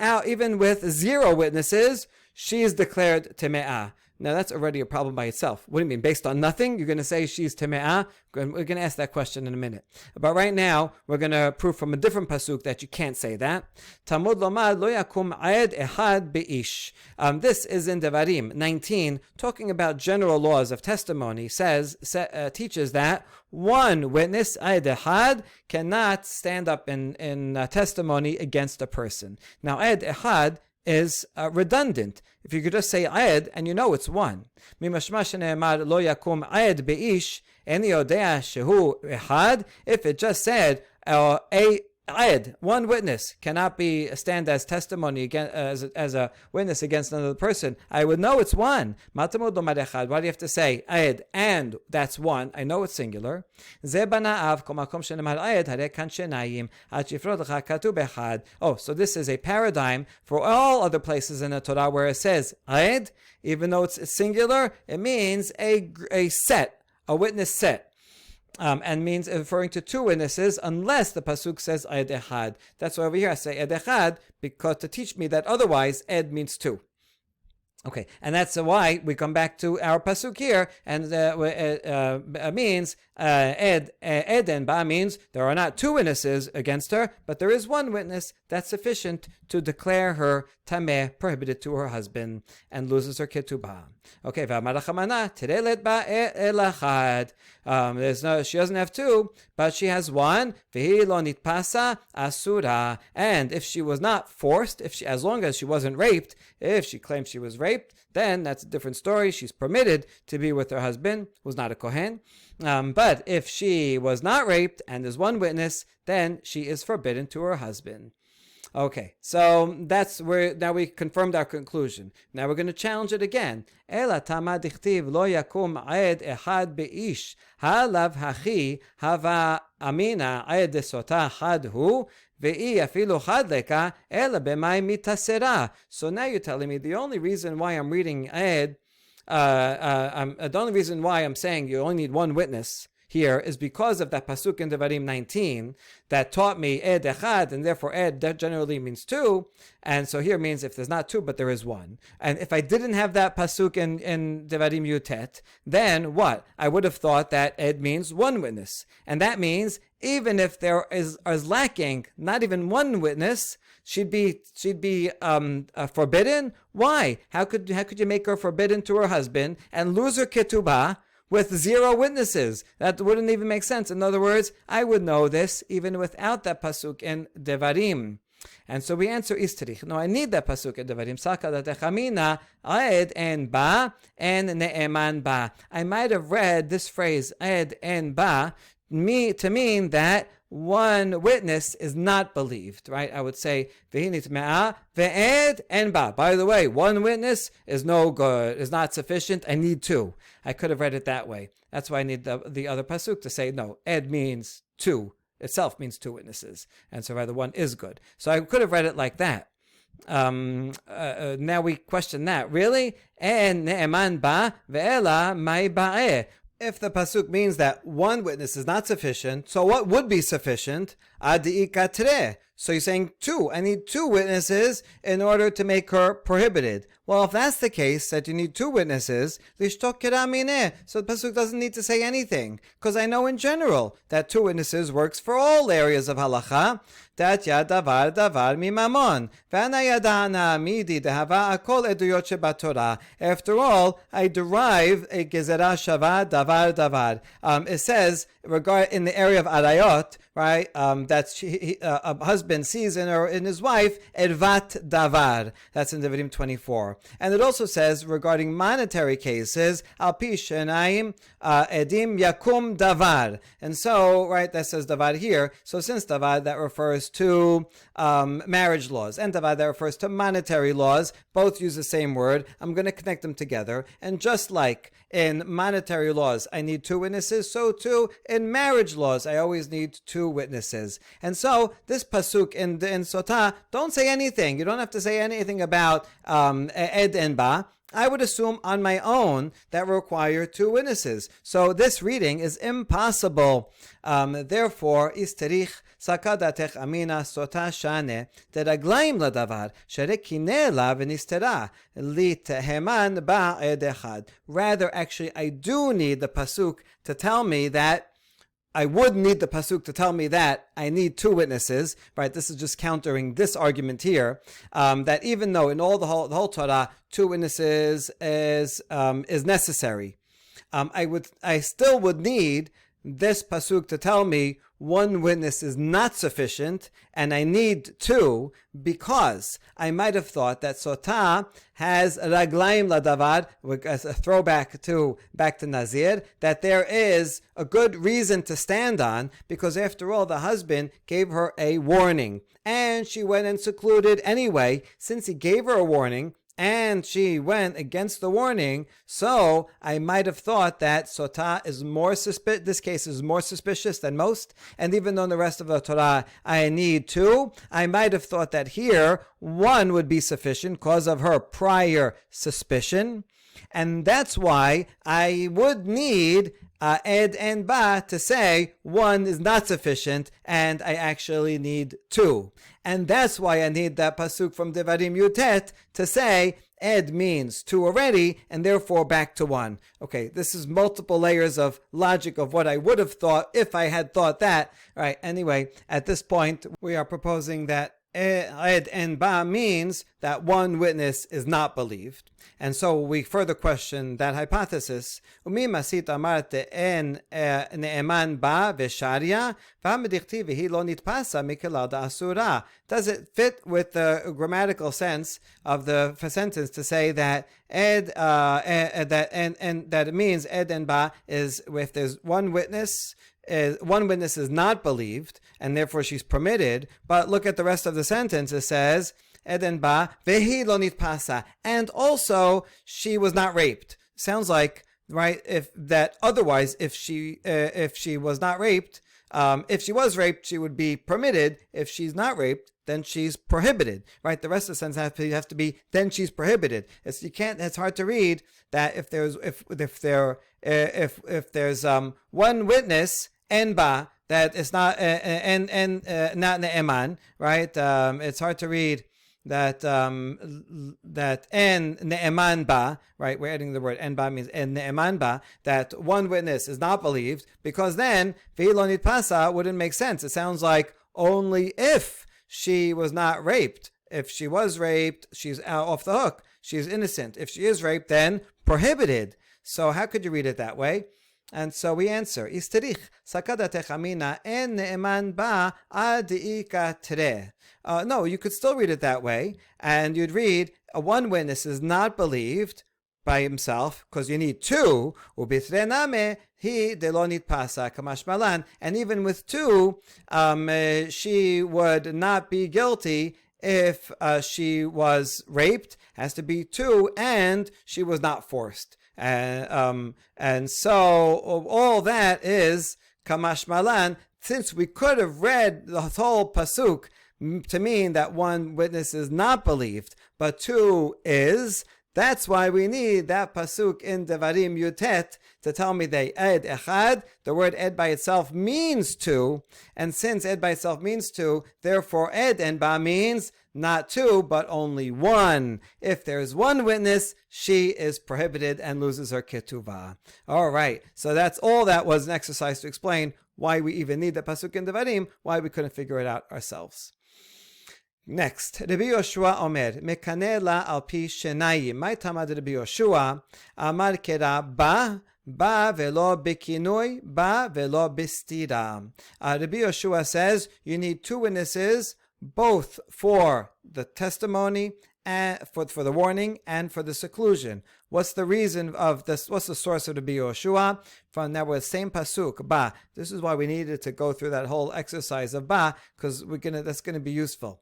zero witnesses, she is declared teme'ah. Now that's already a problem by itself. What do you mean? Based on nothing, you're going to say she's teme'ah? We're going to ask that question in a minute. But right now, we're going to prove from a different pasuk that you can't say that. Tamud lomad lo yakum ayed ehad beish. This is in Devarim 19, talking about general laws of testimony. Teaches that one witness, ayed ehad, cannot stand up in testimony against a person. Now, ayed ehad is redundant. If you could just say ayed and you know it's one. Lo yakum ayed beish, eni yodea shehu ehad. If it just said a ayed, one witness, cannot stand as testimony against, as a witness against another person, I would know it's one. Why do you have to say ayed and that's one? I know it's singular. Oh, so this is a paradigm for all other places in the Torah where it says ayed, even though it's singular, it means a witness set. And means referring to two witnesses, unless the pasuk says ed echad. That's why over here I say ed echad, because to teach me that otherwise ed means two. Okay, and that's why we come back to our pasuk here, and means ed and ba means there are not two witnesses against her, but there is one witness that's sufficient to declare her tameh, prohibited to her husband, and loses her ketubah. Okay, she doesn't have two, but she has one. Asura, and if she was not forced, as long as she wasn't raped, if she claims she was raped, then that's a different story. She's permitted to be with her husband, who's not a kohen. But if she was not raped and there's one witness, then she is forbidden to her husband. Okay, so that's where now we confirmed our conclusion. Now we're going to challenge it again. Ela tama dichtiv lo yakum ayed ehad beish halav hachi hava amina ayed sotah hadhu ve'i afilu had leka ela b'may mitasera. So now you're telling me the only reason why I'm reading ayed, the only reason why I'm saying you only need one witness here is because of that pasuk in Devarim 19 that taught me ed echad, and therefore ed generally means two, and so here means if there's not two but there is one. And if I didn't have that pasuk in Devarim Yutet, then what? I would have thought that ed means one witness, and that means even if there is lacking not even one witness, she'd be forbidden. Why? How could you make her forbidden to her husband and lose her ketubah with zero witnesses? That wouldn't even make sense. In other words, I would know this even without that pasuk in Devarim. And so we answer istrich. No, I need that pasuk in Devarim. Saka datechamina aed en ba en ne'eman ba. I might have read this phrase aed en ba to mean that one witness is not believed, right? I would say ve'init me'a ve'ed en ba. By the way, one witness is no good, is not sufficient. I need two. I could have read it that way. That's why I need the other pasuk to say no. Ed means two. Itself means two witnesses, and so rather one is good. So I could have read it like that. Now we question that. Really? En ne'eman ba ve'ela mai ba'eh. If the pasuk means that one witness is not sufficient, so what would be sufficient? adi ikatre. So you're saying two. I need two witnesses in order to make her prohibited. Well, if that's the case, that you need two witnesses, lishtok kiramineh. So the pasuk doesn't need to say anything, because I know in general that two witnesses works for all areas of halacha. Dat ya davar mimamon. V'ana yadana midi dehava akol eduyot shebatorah. After all, I derive a gezerah shava davar. It says in the area of arayot, right? That a husband sees in his wife edvat davar. That's in Devarim 24. And it also says regarding monetary cases, al pi shenaim edim yakum davar. And so, right, that says davar here. So since davar, that refers to marriage laws, and davar, that refers to monetary laws, both use the same word. I'm going to connect them together. And just like in monetary laws, I need two witnesses, so too in marriage laws, I always need two witnesses. And so this pasuk in Sotah, don't say anything. You don't have to say anything about ed and ba. I would assume on my own that require two witnesses. So this reading is impossible. Therefore, isterich sakadatech amina sotah shane deraglaim ladavar sherekine la v'nistera liteheman ba'ed echad. Rather, actually, I do need the pasuk to tell me that I would need the pasuk to tell me that I need two witnesses, right? This is just countering this argument here, that even though in all the whole Torah, two witnesses is necessary, I still would need this pasuk to tell me one witness is not sufficient, and I need two, because I might have thought that Sotah has raglaim ladavar, as a throwback back to Nazir, that there is a good reason to stand on, because after all, the husband gave her a warning, and she went and secluded anyway. Since he gave her a warning, and she went against the warning, so I might have thought that Sotah is more suspicious. This case is more suspicious than most, and even though in the rest of the Torah I need two, I might have thought that here one would be sufficient because of her prior suspicion, and that's why I would need ed and ba to say one is not sufficient and I actually need two. And that's why I need that pasuk from Devarim Yutet to say ed means two already and therefore back to one. Okay, this is multiple layers of logic of what I would have thought if I had thought that. All right, anyway, at this point we are proposing that ed and ba means that one witness is not believed. And so we further question that hypothesis. Umi masit amarte en ne'eman ba v'sharia v'hamedichti v'hi lo nitpasa mikelad asura. Does it fit with the grammatical sense of the sentence to say that that it means ed and ba is if there's one witness is not believed, and therefore she's permitted. But look at the rest of the sentence. It says, Eden ba vehi lo nitpasa, and also she was not raped. Sounds like, right, if she was not raped, if she was raped, she would be permitted. If she's not raped, then she's prohibited, right? The rest of the sentence has to be then she's prohibited. It's hard to read that if there's one witness en ba that is not not ne'eman, right? It's hard to read that that en ne'eman ba, right? We're adding the word en ba means en ne'eman ba, that one witness is not believed, because then vehi lo nitpasa wouldn't make sense. It sounds like only if she was not raped. If she was raped, she's off the hook. She's innocent. If she is raped, then prohibited. So how could you read it that way? And so we answer, Isterich sakadatech amina en ne'eman ba adika tre. No, you could still read it that way, and you'd read, one witness is not believed by himself, because you need two, ubitrename hi delonit pasa kamash malan, and even with two, she would not be guilty if she was raped. Has to be two, and she was not forced. And so all that is kamash malan, since we could have read the whole pasuk to mean that one witness is not believed, but two is, That's why we need that pasuk in Devarim Yutet to tell me they ed echad. The word ed by itself means two, and since ed by itself means two, therefore ed and ba means not two, but only one. If there's one witness, she is prohibited and loses her ketuvah. All right, so that's all that was an exercise to explain why we even need the pasuk in Devarim, why we couldn't figure it out ourselves. Next, Rabbi Yoshua Omer, Mekane la al pi shenayim. My tamad Rabbi Yoshua, Amar kera ba velo bikinoi, ba velo bistira. Rabbi Yoshua says you need two witnesses, both for the testimony and for the warning and for the seclusion. What's the reason of this? What's the source of Rabbi Yoshua? From that was same pasuk ba. This is why we needed to go through that whole exercise of ba, because that's gonna be useful.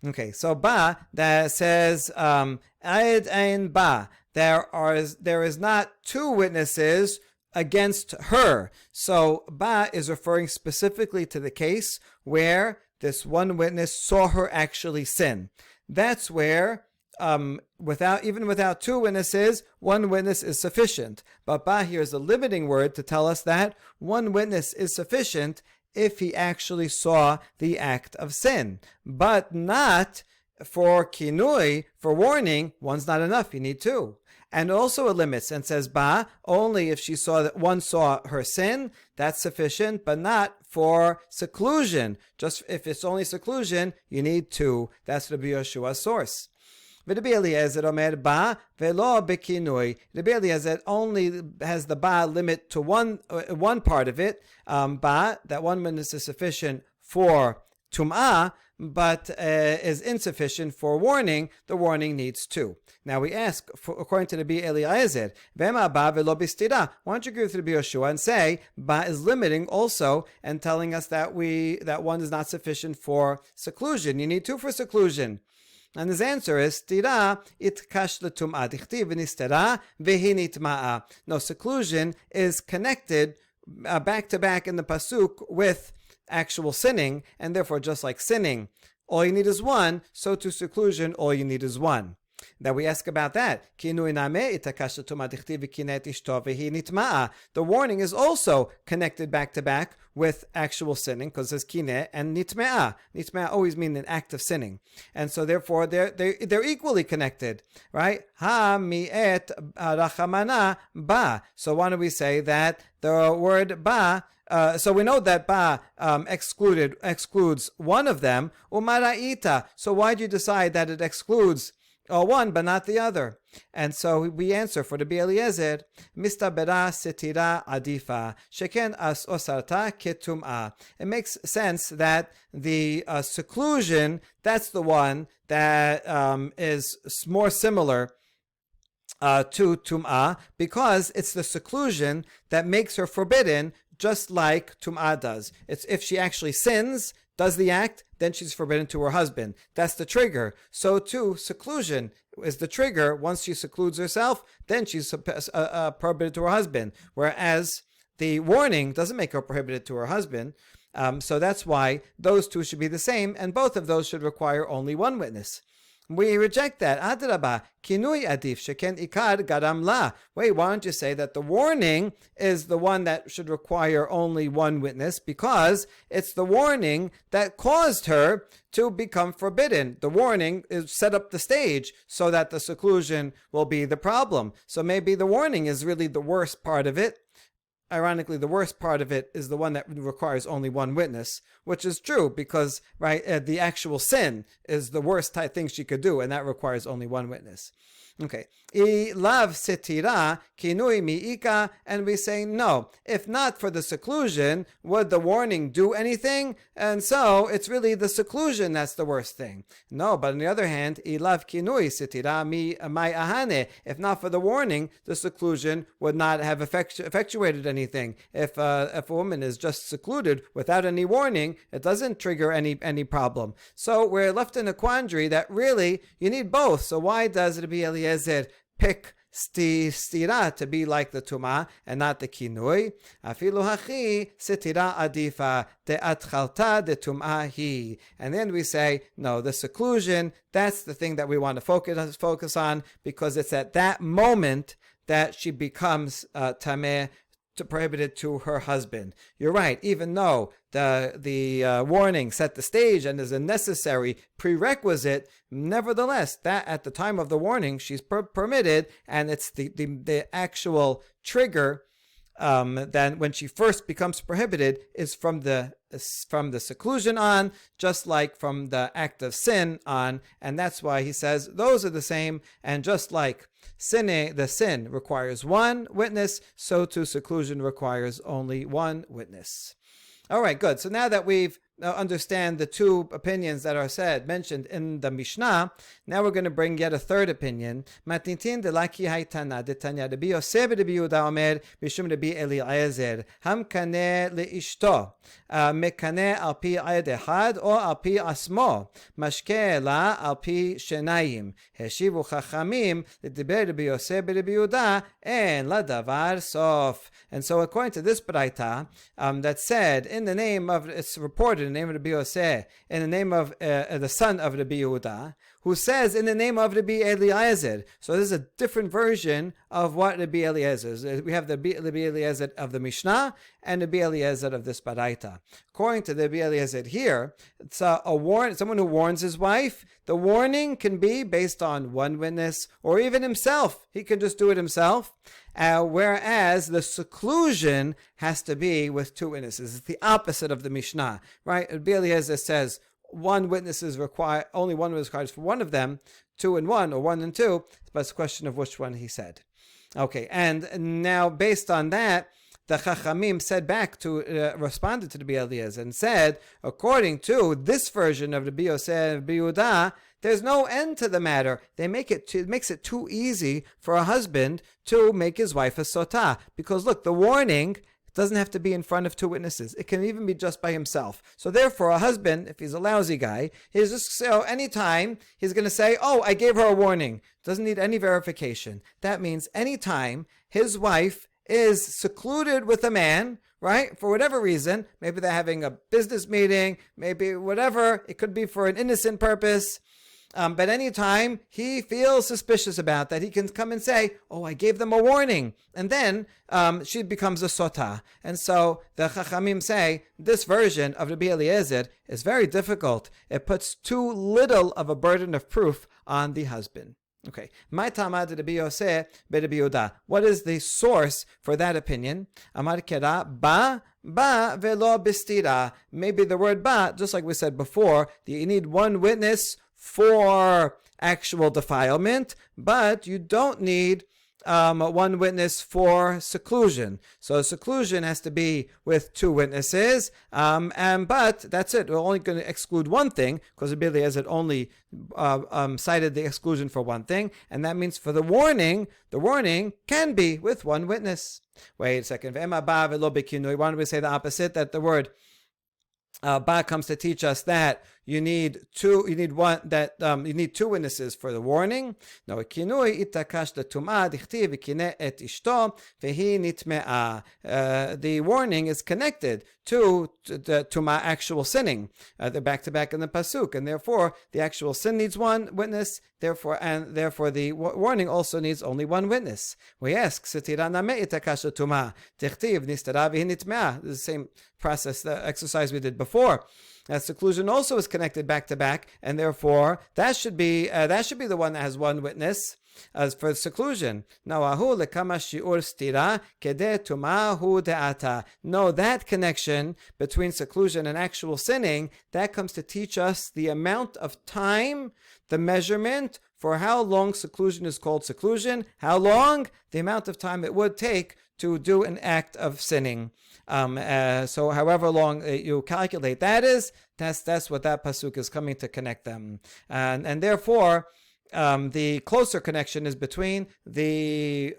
Okay, so ba that says Aid ein ba. There is not two witnesses against her. So ba is referring specifically to the case where this one witness saw her actually sin. That's where without two witnesses, one witness is sufficient. But ba here is a limiting word to tell us that one witness is sufficient if he actually saw the act of sin. But not for kinui, for warning, one's not enough, you need two. And also it limits and says ba, only if she saw that one saw her sin, that's sufficient, but not for seclusion. Just if it's only seclusion, you need two. That's Rabbi Yoshua's source. Rabbi Eliezer omer ba velo bekinui. Rabbi Eliezer only has the ba limit to one part of it. Ba, that one witness is sufficient for tum'ah, but is insufficient for warning. The warning needs two. Now we ask, according to Rabbi Eliezer, Vema ba velo bistira. Why don't you agree with Rabbi Yoshua and say ba is limiting also and telling us that one is not sufficient for seclusion. You need two for seclusion. And his answer is stira itkash letum'ah dichtiv v'nistera v'hinitma'a. No, seclusion is connected back to back in the pasuk with actual sinning, and therefore just like sinning, all you need is one, so to seclusion, all you need is one. Now we ask about that. The warning is also connected back to back with actual sinning, because there's kineh and nitme'ah. Nitme'ah always mean an act of sinning, and so therefore they're equally connected, right? Ha mi'et rachamana ba. So why don't we say that the word ba? So we know that ba excludes one of them. Umara'ita. So why do you decide that it excludes one but not the other? And so we answer for the Eliezer, mistabera setira adifa sheken as osarta ketum'a. It makes sense that the seclusion, that's the one that is more similar to tum'ah, because it's the seclusion that makes her forbidden, just like tum'ah does. It's if she actually sins, does the act, then she's forbidden to her husband. That's the trigger. So too, seclusion is the trigger. Once she secludes herself, then she's prohibited to her husband. Whereas the warning doesn't make her prohibited to her husband. So that's why those two should be the same, and both of those should require only one witness. We reject that. Adraba, kinui adif sheken ikar garam la. Wait, why don't you say that the warning is the one that should require only one witness, because it's the warning that caused her to become forbidden. The warning is set up the stage so that the seclusion will be the problem. So maybe the warning is really the worst part of it. Ironically, the worst part of it is the one that requires only one witness, which is true because, right, the actual sin is the worst type thing she could do, and that requires only one witness. Okay. Lav setira kinui miika, and we say no. If not for the seclusion, would the warning do anything? And so it's really the seclusion that's the worst thing. No, but on the other hand, ilav kinui setira mi mai ahane. If not for the warning, the seclusion would not have effectuated anything. If a woman is just secluded without any warning, it doesn't trigger any problem. So we're left in a quandary that really you need both. So why does Rabbi Eliezer pick stira, to be like the tuma and not the kinui. Afilu hachi sitira adifa de atchalta de tumah hi. And then we say, no, the seclusion, that's the thing that we want to focus on, because it's at that moment that she becomes tameh, prohibited to her husband. You're right. Even though the warning set the stage and is a necessary prerequisite, nevertheless, that at the time of the warning she's permitted, and it's the actual trigger. Then when she first becomes prohibited is from the seclusion on, just like from the act of sin on, and that's why he says those are the same. And just like the sin requires one witness, so too seclusion requires only one witness. All right, good. So now that we've understand the two opinions that are mentioned in the Mishnah, now we're going to bring yet a third opinion. Matnitin de laki haytana de tanya de Yosef de Yehuda omer bishum de Eliezer ham kaneh leishto mekaneh al pi ayed echad or al pi asmo mashke la al pi shenayim heshivu chachamim lediber de Yosef de Yehuda en la davar sof. And so according to this braita that said, in the name of, it's reported in the name of Rabbi Yosef, in the name of the son of Rabbi Yehuda, who says in the name of Rabbi Eliezer. So this is a different version of what Rabbi Eliezer is. We have the Rabbi Eliezer of the Mishnah and Rabbi Eliezer of this baraita. According to the Rabbi Eliezer here, it's someone who warns his wife. The warning can be based on one witness or even himself. He can just do it himself. Whereas the seclusion has to be with two witnesses. It's the opposite of the Mishnah, right? Rabbi Eliezer says one witness is required, only one witness is required for one of them, 2 and 1 or 1 and 2, but it's a question of which one he said. Okay, and now based on that, the Chachamim said back responded to the Rabbi Eliezer and said, according to this version of the Rabbi Yosef and Rabbi Yehuda, there's no end to the matter. It makes it too easy for a husband to make his wife a sotah. Because look, the warning doesn't have to be in front of two witnesses. It can even be just by himself. So therefore, a husband, if he's a lousy guy, he's just anytime he's going to say, "Oh, I gave her a warning." Doesn't need any verification. That means anytime his wife is secluded with a man, right? For whatever reason, maybe they're having a business meeting, maybe whatever. It could be for an innocent purpose. But anytime he feels suspicious about that, he can come and say, "Oh, I gave them a warning." And then she becomes a sotah. And so the Chachamim say, this version of Rabbi Eliezer is very difficult. It puts too little of a burden of proof on the husband. Okay. My tamad Rabbi Yosef be Rabbi Yehuda. What is the source for that opinion? Amar kera ba velo bistira. Maybe the word ba, just like we said before, you need one witness for actual defilement, but you don't need one witness for seclusion. So seclusion has to be with two witnesses, but that's it. We're only going to exclude one thing, because Rabbi Eliezer only cited the exclusion for one thing, and that means for the warning can be with one witness. Wait a second. Why don't we say the opposite, that the word ba comes to teach us that you need two witnesses for the warning. No, kinui itakash the tumah dichtiv v'kineh et ishto vehi nitme'ah. The warning is connected to the tumah, actual sinning. They're back to back in the pasuk, and therefore the actual sin needs one witness. Therefore the warning also needs only one witness. We ask, setira name itakash the tumah dichtiv nistara vehi nitme'ah. This is the same process, the exercise we did before. Seclusion also is connected back to back, and therefore that should be the one that has one witness. As for seclusion, no, that connection between seclusion and actual sinning, that comes to teach us the amount of time, the measurement for how long seclusion is called seclusion, how long, the amount of time it would take to do an act of sinning. So however long you calculate that's what that pasuk is coming to connect them. And therefore, the closer connection is between the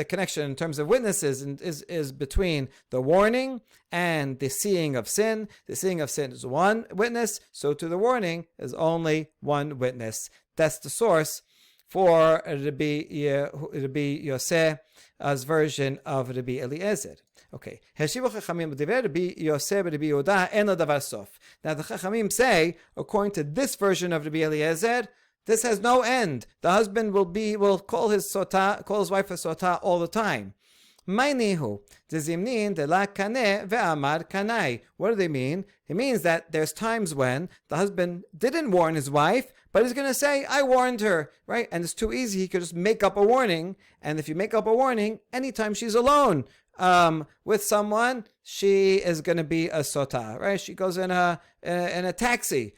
connection in terms of witnesses is between the warning and the seeing of sin. The seeing of sin is one witness, so to the warning is only one witness. That's the source for Rabbi Yosef's version of Rabbi Eliezer. Okay. Now the Chachamim say, according to this version of Rabbi Eliezer, this has no end. The husband will call his wife a Sotah all the time. What do they mean? It means that there's times when the husband didn't warn his wife, but he's going to say, I warned her, right? And it's too easy. He could just make up a warning. And if you make up a warning, anytime she's alone with someone, she is going to be a Sotah, right? She goes in a taxi.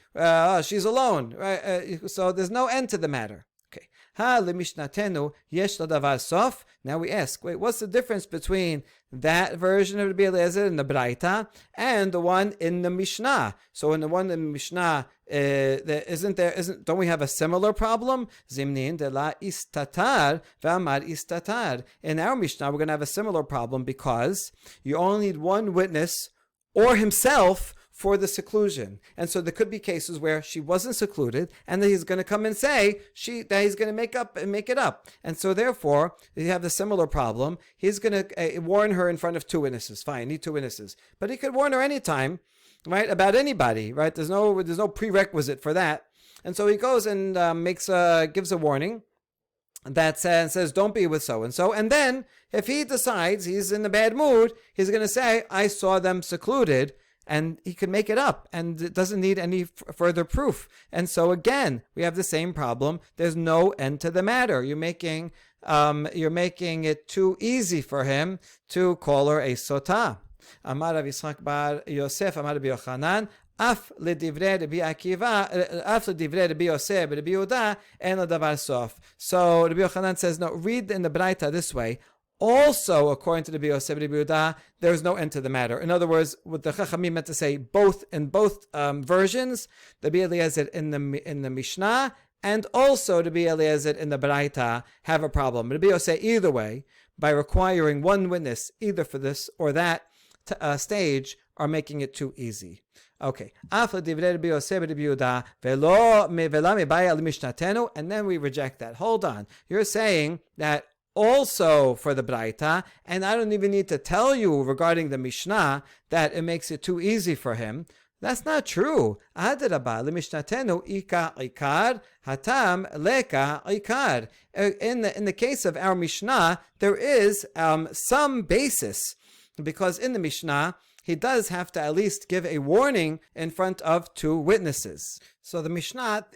She's alone, right? So there's no end to the matter. Okay. Now we ask, wait, what's the difference between that version of Rabbi Eliezer in the Braita and the one in the Mishnah? So in the one in the Mishnah, don't we have a similar problem? Zimnin de la istatar v'amar istatar. In our Mishnah, we're going to have a similar problem because you only need one witness or himself for the seclusion. And so there could be cases where she wasn't secluded and that he's going to come and say that he's going to make it up. And so therefore, you have the similar problem. He's going to warn her in front of two witnesses. Fine, need two witnesses. But he could warn her anytime, right, about anybody, right? There's no prerequisite for that. And so he goes and gives a warning that says, don't be with so-and-so. And then if he decides he's in a bad mood, he's going to say, I saw them secluded. And he can make it up, and it doesn't need any further proof. And so again, we have the same problem. There's no end to the matter. You're making it too easy for him to call her a Sotah. Amar Rav Yitzchak bar Yosef, Amar Rabbi Yochanan, Af ledivre Rabbi Akiva, Af ledivre Rabbi Yosef, Rabbi Yehuda, en ladavar sof. So Rabbi Yochanan says, no, read in the Braita this way. Also, according to the Yosef Rabbi Yehuda, there's no end to the matter. In other words, what the Chachamim meant to say, both versions, the Rabbi Eliezer in the Mishnah and also the Rabbi Eliezer in the Braita have a problem. Rabbi Yosef either way, by requiring one witness either for this or that stage, are making it too easy. Okay. And then we reject that. Hold on. You're saying that also for the Braita, and I don't even need to tell you regarding the Mishnah that it makes it too easy for him. That's not true. In the case of our Mishnah, there is some basis, because in the Mishnah, he does have to at least give a warning in front of two witnesses. So in the Mishnah,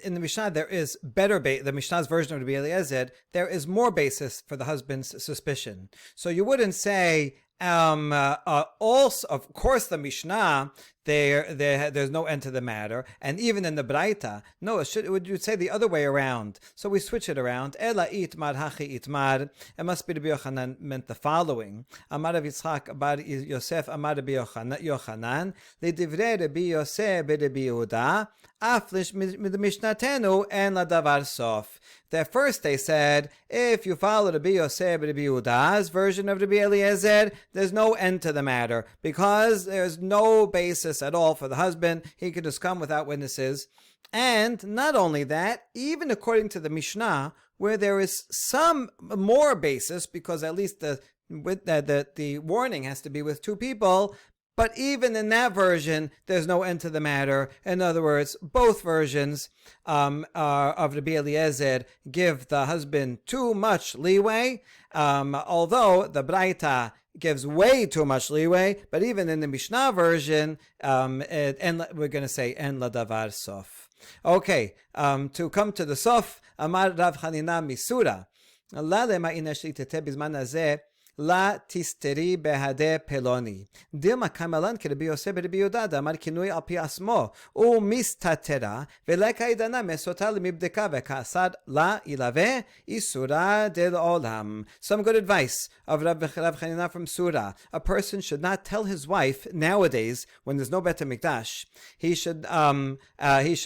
there is the Mishnah's version of Rabbi Eliezer, there is more basis for the husband's suspicion. So you wouldn't say, also, of course, the Mishnah, there's no end to the matter, and even in the Braita, no, you'd say the other way around. So we switch it around. Ela itmar hachi itmar. It must be Rabbi Yochanan meant the following: Amar Rav Yitzchak bar Yosef, Amar Rabbi Yochanan, LeDivrei Rabbi Yosef Rabbi Yehuda, Aflish Mishnatenu en ladavar sof. That first they said, if you follow Rabbi Yosef Rabbi Yehuda's version of Rabbi Eliezer, there's no end to the matter, because there's no basis at all for the husband. He could just come without witnesses. And not only that, even according to the Mishnah, where there is some more basis, because at least the warning has to be with two people, but even in that version, there's no end to the matter. In other words, both versions of Rabbi Eliezer give the husband too much leeway, although the Braita gives way too much leeway. But even in the Mishnah version, we're going to say en ladavar sof. Okay, to come to the sof, Amar Rav Chanina Misura, la lema inesh litete bizman hazeh, La tisteri behade peloni. Dilma kamalan ke Rabbi Yosef Rabbi Yehuda amar kinui al pi asmo u mistatera veleka idana mesota lemibdeka vekasad la ilave isura del olam. Some good advice of Rav Chanina from Surah. A person should not tell his wife nowadays when there's no Bet HaMikdash. He should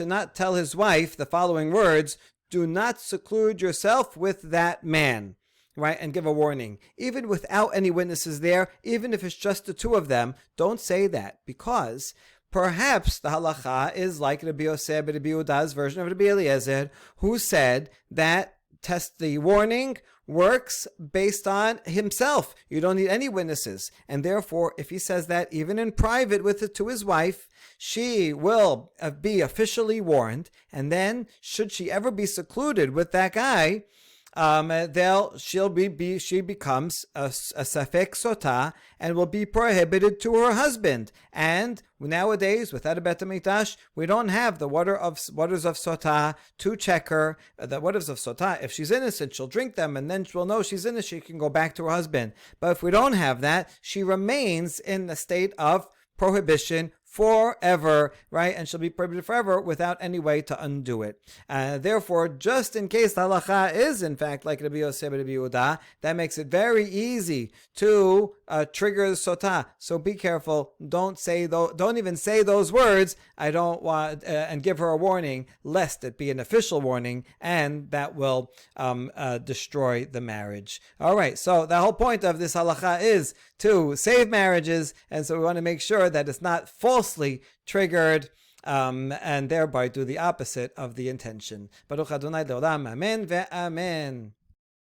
not tell his wife the following words: do not seclude yourself with that man. Right, and give a warning. Even without any witnesses there, even if it's just the two of them, don't say that, because perhaps the halacha is like Rabbi Yosef Rabbi Yehuda's version of Rabbi Eliezer, who said that the warning works based on himself. You don't need any witnesses. And therefore, if he says that even in private to his wife, she will be officially warned. And then, should she ever be secluded with that guy, she becomes a safek sotah and will be prohibited to her husband. And nowadays, without a bet hamikdash, we don't have the waters of sotah to check her. The waters of sotah, if she's innocent, she'll drink them, and then she'll know she's innocent. She can go back to her husband. But if we don't have that, she remains in a state of prohibition forever, right? And she'll be prohibited forever without any way to undo it. Therefore, just in case the halacha is in fact like Rabbi Yosef and Rabbi Yehuda, that makes it very easy to trigger the sotah. So be careful. Don't even say those words. I don't want and give her a warning, lest it be an official warning, and that will destroy the marriage. All right. So the whole point of this halacha is to save marriages, and so we want to make sure that it's not falsely triggered, and thereby do the opposite of the intention. Baruch Adonai Leolam, Amen ve'amen.